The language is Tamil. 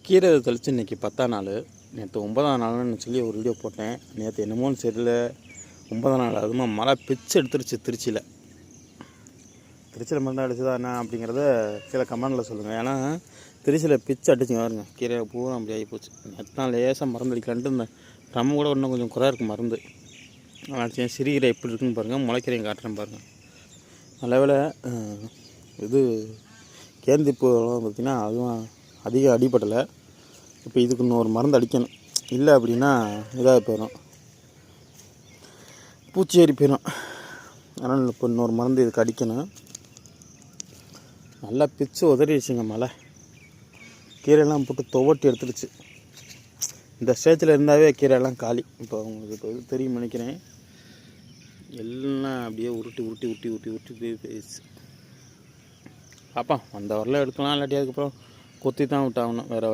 கீரை தெளித்து இன்றைக்கி 10ஆம் நாள். நேற்று 9ஆம் நாள்னு சொல்லி ஒரு வீடியோ போட்டேன். நேற்று என்னமோன்னு தெரியல, 9ஆம் நாள் அதுமா மழை பிச்சு எடுத்துருச்சு. திருச்சியில் மருந்து அடிச்சுதா என்ன அப்படிங்கிறத கீழே கமெண்டில் சொல்லுங்கள். ஏன்னா திருச்சியில் பிச்சு அடிச்சுங்க பாருங்க, கீரை பூரா அப்படி ஆகி போச்சு. நேற்று நாள் லேசாக மருந்து அடிக்கலான்ட்டு இந்த நம்ம கூட இன்னும் கொஞ்சம் குறையா இருக்குது மருந்து அடிச்சேன். சிறுகீரை எப்படி இருக்குன்னு பாருங்கள், முளைக்கீரையும் காட்டுறேன் பாருங்கள். நல்லவேளை இது கேந்திப்பு பார்த்திங்கன்னா அதுவும் அதிக அடிப்படலை. இப்போ இதுக்கு இன்னொரு மருந்து அடிக்கணும், இல்லை அப்படின்னா இதாக போயிடும், பூச்சி ஏறி போயிடும். அதனால் இப்போ இன்னொரு மருந்து இதுக்கு அடிக்கணும். நல்லா பிச்சு உதறிடுச்சுங்க மழை, கீரையெல்லாம் போட்டு துவட்டி எடுத்துடுச்சு. இந்த ஸ்டேஜில் இருந்தாவே கீரையெல்லாம் காலி. இப்போ உங்களுக்கு இப்போ இது தெரியும் நினைக்கிறேன், எல்லாம் அப்படியே உருட்டி போயிடுச்சு. பாப்பா வந்த வரல எடுக்கலாம், இல்லாட்டி அதுக்கப்புறம் கொத்தி தான் விட்டாகணும் வேறு.